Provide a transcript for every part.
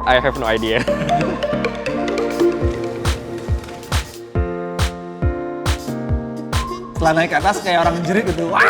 I have no idea. Setelah naik ke atas kayak orang jerit gitu. Wah!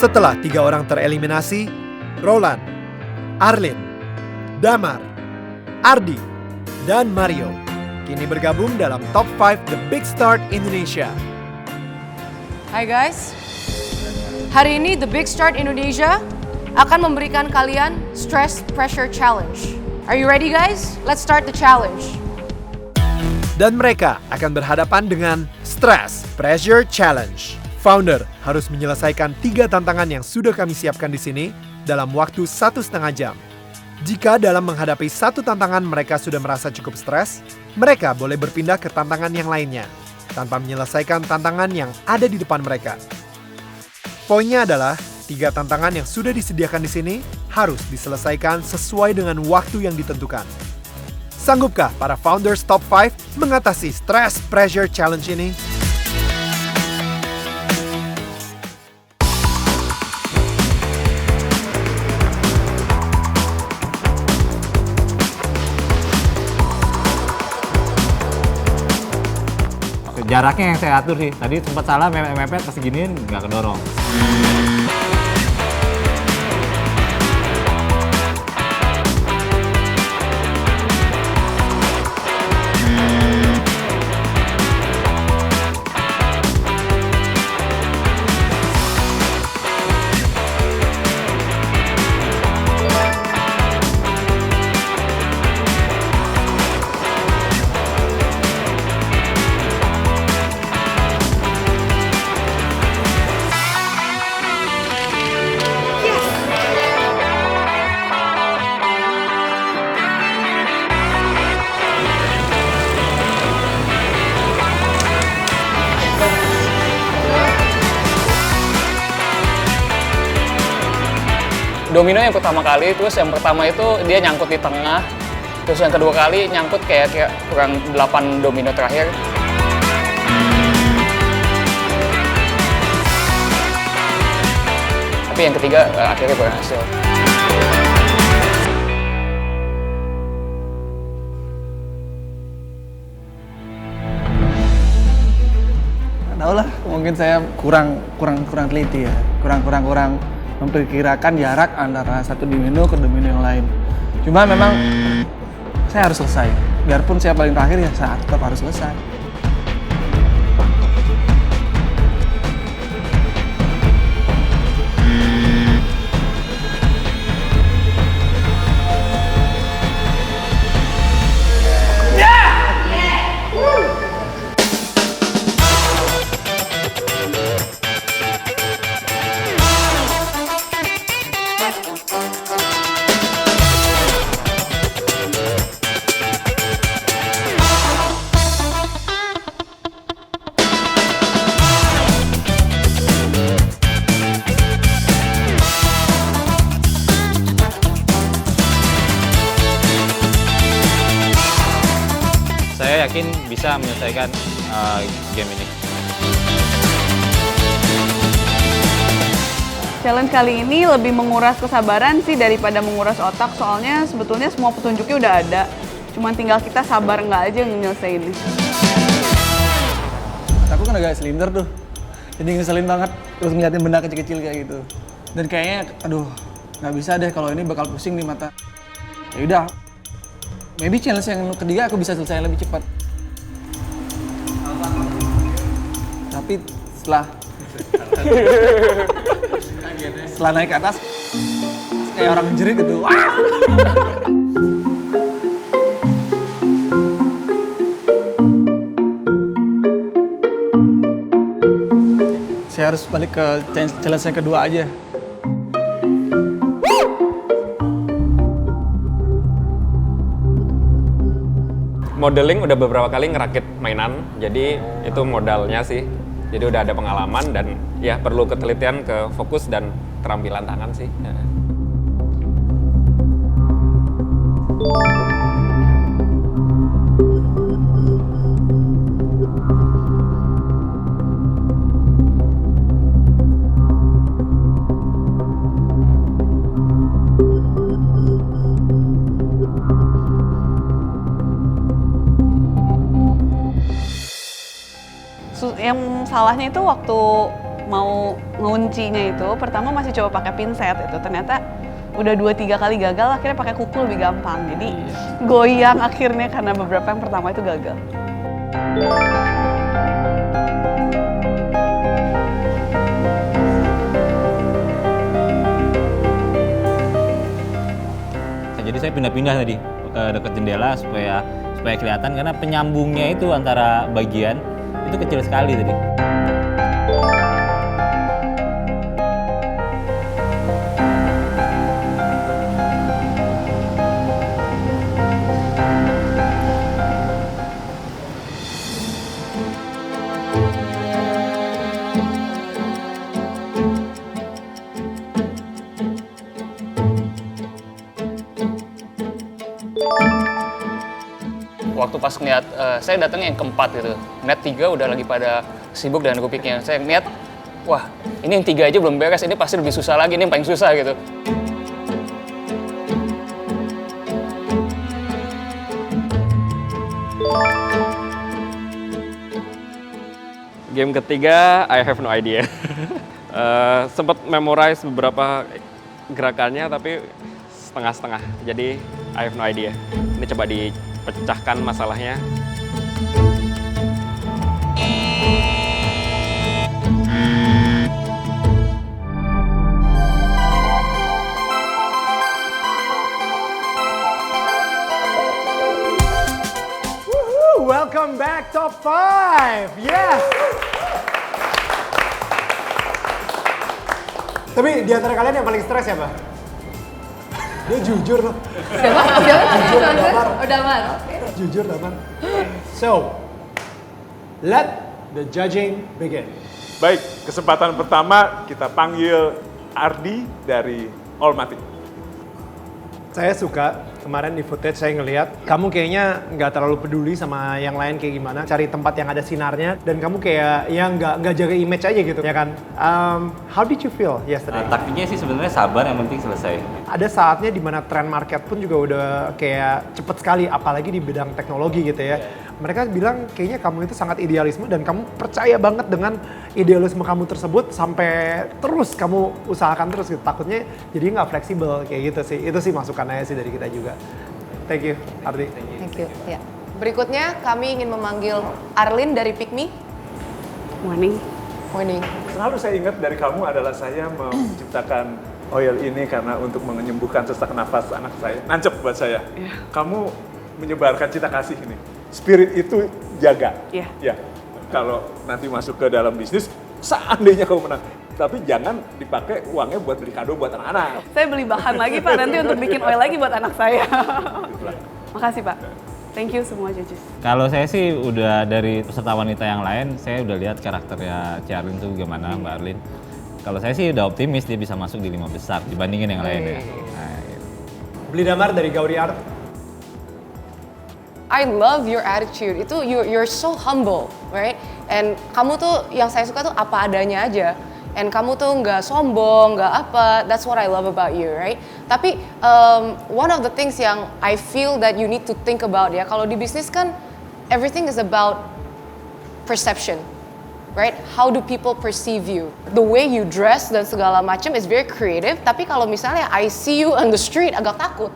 Setelah 3 orang tereliminasi, Roland, Arlin, Damar, Ardi, dan Mario kini bergabung dalam Top 5 The Big Start Indonesia. Hai guys, hari ini The Big Start Indonesia akan memberikan kalian Stress Pressure Challenge. Are you ready guys? Let's start the challenge. Dan mereka akan berhadapan dengan Stress Pressure Challenge. Founder harus menyelesaikan 3 tantangan yang sudah kami siapkan di sini dalam waktu 1,5 jam. Jika dalam menghadapi 1 tantangan mereka sudah merasa cukup stres, mereka boleh berpindah ke tantangan yang lainnya, tanpa menyelesaikan tantangan yang ada di depan mereka. Poinnya adalah 3 tantangan yang sudah disediakan di sini harus diselesaikan sesuai dengan waktu yang ditentukan. Sanggupkah para Founders Top 5 mengatasi Stress Pressure Challenge ini? Jaraknya yang saya atur sih. Tadi sempat salah mepet pas giniin nggak kedorong. Domino yang pertama kali, terus yang pertama itu dia nyangkut di tengah, terus yang kedua kali nyangkut kayak kurang 8 domino terakhir. Tapi yang ketiga akhirnya berhasil. Tahu lah, mungkin saya kurang teliti ya, kurang memperkirakan jarak antara satu domino ke domino yang lain. Cuma memang saya harus selesai. Biarpun saya paling terakhir ya saya tetap harus selesai. Saya yakin bisa menyelesaikan game ini. Challenge kali ini lebih menguras kesabaran sih daripada menguras otak, soalnya sebetulnya semua petunjuknya udah ada. Cuman tinggal kita sabar nggak aja nyelesainnya. Aku kan agak silinder tuh, jadi ngeselin banget terus ngeliatin benda kecil-kecil kayak gitu. Dan kayaknya, aduh, nggak bisa deh kalau ini bakal pusing di mata. Ya udah, maybe challenge yang ketiga aku bisa selesai lebih cepat. Tapi setelah naik ke atas kayak orang jerit gitu. Wah! Saya harus balik ke challenge yang kedua aja. modeling udah beberapa kali ngerakit mainan, jadi itu modalnya sih. Jadi udah ada pengalaman dan ya perlu ketelitian, ke fokus dan keterampilan tangan sih. Yang salahnya itu waktu mau nguncinya itu, pertama masih coba pakai pinset itu, ternyata udah 2-3 kali gagal, akhirnya pakai kuku lebih gampang. Jadi goyang akhirnya karena beberapa yang pertama itu gagal. Jadi saya pindah-pindah tadi ke dekat jendela supaya kelihatan, karena penyambungnya itu antara bagian itu kecil sekali tadi. Waktu pas ngeliat, saya datangnya yang keempat gitu. Ngeliat 3 udah lagi pada sibuk dengan kupiknya. Saya ngeliat, wah ini yang 3 aja belum beres, ini pasti lebih susah lagi, ini yang paling susah gitu. Game ketiga, I have no idea. Sempat memorize beberapa gerakannya tapi setengah-setengah. Jadi I have no idea. Ini coba dipecahkan masalahnya. Welcome back Top 5. Yes. Tapi di antara kalian yang paling stres siapa? Dia jujur loh. Jujur Damar. Jujur Damar. So, let the judging begin. Baik, kesempatan pertama kita panggil Ardi dari Almaty. Saya suka kemarin di footage saya ngelihat kamu kayaknya nggak terlalu peduli sama yang lain kayak gimana, cari tempat yang ada sinarnya dan kamu kayak yang nggak jaga image aja gitu ya kan. How did you feel yesterday? Taktiknya sih sebenarnya sabar, yang penting selesai. Ada saatnya dimana trend market pun juga udah kayak cepet sekali, apalagi di bidang teknologi gitu ya. Mereka bilang kayaknya kamu itu sangat idealisme dan kamu percaya banget dengan idealisme kamu tersebut sampai terus kamu usahakan terus gitu. Takutnya jadi nggak fleksibel kayak gitu sih. Itu sih masukan aja sih dari kita juga. Thank you, Ardi. Thank you. Ya. Berikutnya kami ingin memanggil Arlin dari Pikmi. Morning. Morning. Selalu saya ingat dari kamu adalah saya menciptakan oil ini karena untuk menyembuhkan sesak nafas anak saya. Nancep buat saya. Kamu menyebarkan cinta kasih ini. Spirit itu jaga. Iya. Ya. Kalau nanti masuk ke dalam bisnis, seandainya kamu menang, tapi jangan dipakai uangnya buat beli kado buat anak-anak. Saya beli bahan lagi Pak, nanti untuk bikin oil lagi buat anak saya. Makasih Pak. Thank you semua judges. Kalau saya sih udah dari peserta wanita yang lain, saya udah lihat karakternya Arlin tuh gimana, Mbak Arlin. Kalau saya sih udah optimis dia bisa masuk di 5 besar dibandingin yang lain ya. Nah, gitu. Beli Damar dari Gauri Art. I love your attitude. Itu you're so humble, right? And kamu tuh yang saya suka tuh apa adanya aja. And kamu tuh nggak sombong, nggak apa. That's what I love about you, right? Tapi one of the things yang I feel that you need to think about ya. Kalau di bisnis kan everything is about perception, right? How do people perceive you? The way you dress dan segala macam is very creative. Tapi kalau misalnya I see you on the street agak takut.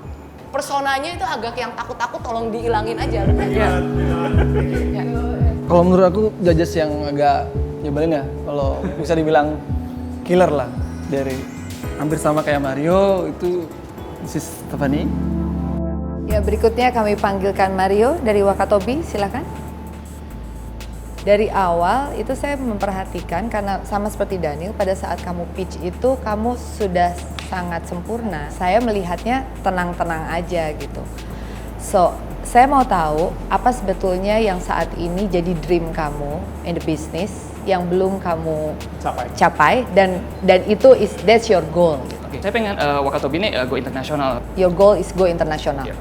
Personanya itu agak yang takut-takut, tolong dihilangin aja. Yeah. Kalau menurut aku judges yang agak nyebelin ya, kalau bisa dibilang killer lah, dari hampir sama kayak Mario itu si Stephanie. Ya, berikutnya kami panggilkan Mario dari Wakatobi, silakan. Dari awal itu saya memperhatikan karena sama seperti Daniel, pada saat kamu pitch itu kamu sudah sangat sempurna. Saya melihatnya tenang-tenang aja gitu. So, Saya mau tahu apa sebetulnya yang saat ini jadi dream kamu in the business yang belum kamu capai dan that's your goal. Oke, saya pengen Wakatobi ini go internasional. Your goal is go international. Iya.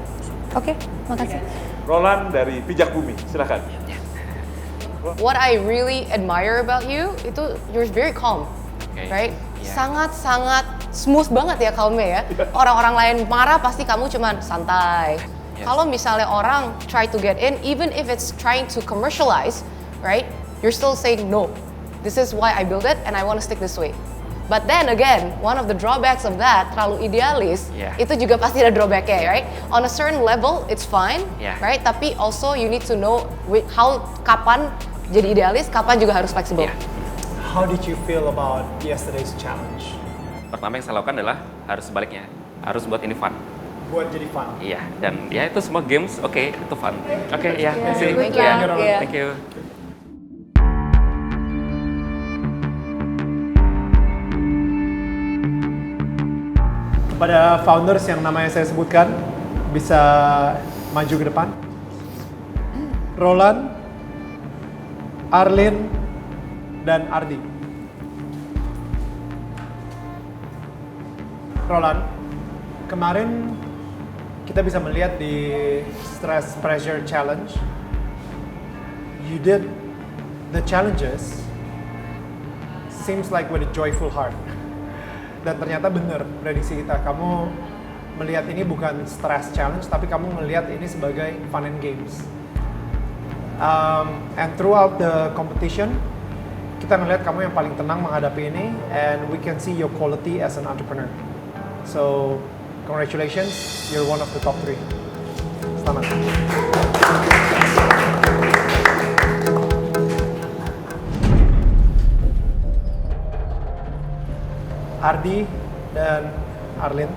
Oke, makasih. Roland dari Pijak Bumi, silakan. What I really admire about you itu you're very calm, right? Sangat-sangat smooth banget ya calmnya ya. Orang-orang lain marah pasti kamu cuman santai. Kalau misalnya orang try to get in, even if it's trying to commercialize, right? You're still saying no. This is why I built it and I want to stick this way. But then again, one of the drawbacks of that, terlalu idealis, itu juga pasti ada drawbacknya, right? On a certain level, it's fine, right? Tapi also you need to know kapan jadi idealis, kapan juga harus fleksibel. How did you feel about yesterday's challenge? Pertama yang saya lakukan adalah harus sebaliknya, harus buat ini fun. Buat jadi fun. Iya, dan ya itu semua games, oke, itu fun. Oke, ya, Thank you. thank you. Kepada founders yang namanya saya sebutkan, bisa maju ke depan. Roland, Arlene, dan Ardi. Roland, kemarin kita bisa melihat di Stress Pressure Challenge, you did the challenges seems like with a joyful heart. Dan ternyata benar prediksi kita, kamu melihat ini bukan stress challenge, tapi kamu melihat ini sebagai fun and games. And throughout the competition, kita melihat kamu yang paling tenang menghadapi ini, and we can see your quality as an entrepreneur. So, congratulations, you're one of the top 3. Selamat. Ardi dan Arlene,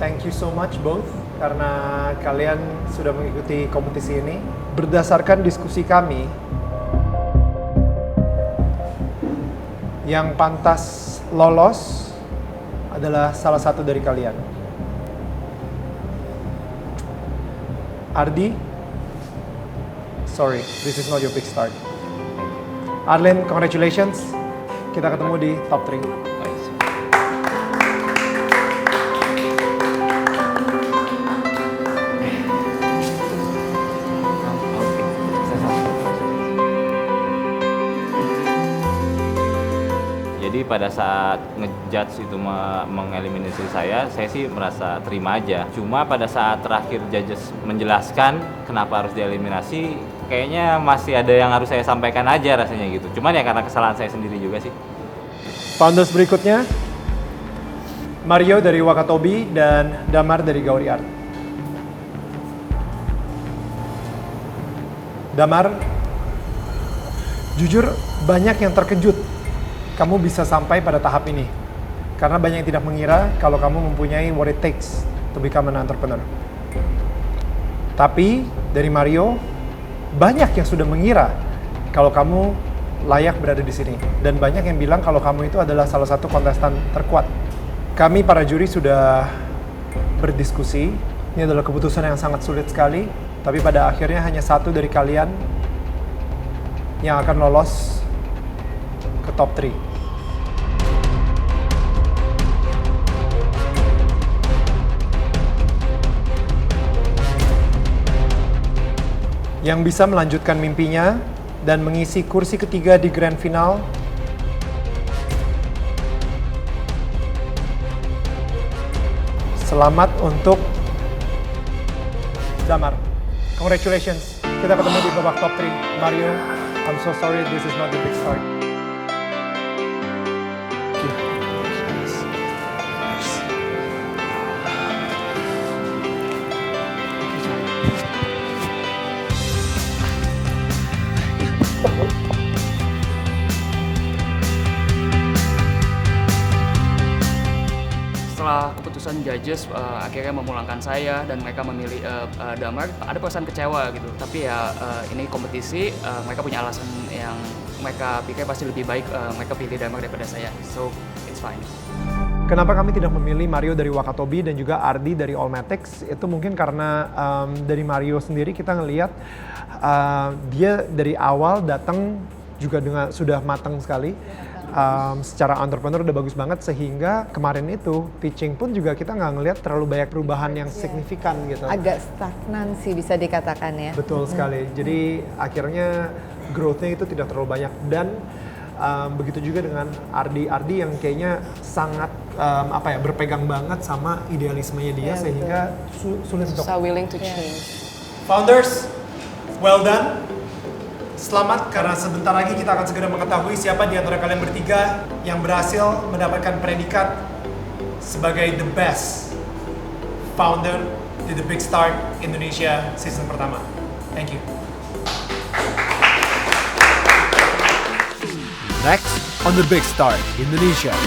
thank you so much both karena kalian sudah mengikuti kompetisi ini. Berdasarkan diskusi kami, yang pantas lolos adalah salah satu dari kalian. Ardi, sorry, this is not your big start. Arlene, congratulations. Kita ketemu di top 3. Jadi pada saat ngejudge itu mengeliminasi saya sih merasa terima aja. Cuma pada saat terakhir judges menjelaskan kenapa harus dieliminasi, kayaknya masih ada yang harus saya sampaikan aja rasanya gitu. Cuman ya karena kesalahan saya sendiri juga sih. Founders berikutnya, Mario dari Wakatobi dan Damar dari Gauri Art. Damar, jujur banyak yang terkejut kamu bisa sampai pada tahap ini. Karena banyak yang tidak mengira kalau kamu mempunyai what it takes to become an entrepreneur. Tapi dari Mario, banyak yang sudah mengira kalau kamu layak berada di sini. Dan banyak yang bilang kalau kamu itu adalah salah satu kontestan terkuat. Kami para juri sudah berdiskusi. Ini adalah keputusan yang sangat sulit sekali. Tapi pada akhirnya hanya satu dari kalian yang akan lolos ke top 3. Yang bisa melanjutkan mimpinya dan mengisi kursi ketiga di Grand Final. Selamat untuk Damar. Congratulations. Kita ketemu di babak top 3. Mario, I'm so sorry this is not the big start. Setelah keputusan judges akhirnya memulangkan saya dan mereka memilih Damar, ada perasaan kecewa gitu. Tapi ya ini kompetisi, mereka punya alasan yang mereka pikir pasti lebih baik mereka pilih Damar daripada saya. So it's fine. Kenapa kami tidak memilih Mario dari Wakatobi dan juga Ardi dari Allmatics? Itu mungkin karena dari Mario sendiri kita ngelihat dia dari awal datang juga dengan sudah matang sekali. Secara entrepreneur udah bagus banget, sehingga kemarin itu pitching pun juga kita nggak ngelihat terlalu banyak perubahan yang signifikan gitu. Agak stagnan sih bisa dikatakan ya. Betul sekali. Jadi akhirnya growth-nya itu tidak terlalu banyak, dan begitu juga dengan Ardi yang kayaknya sangat berpegang banget sama idealismenya dia, sehingga sulit untuk So willing to change. Founders, well done. Selamat, karena sebentar lagi kita akan segera mengetahui siapa di antara kalian bertiga yang berhasil mendapatkan predikat sebagai the best founder di The Big Start Indonesia season pertama. Thank you. Next on The Big Start Indonesia.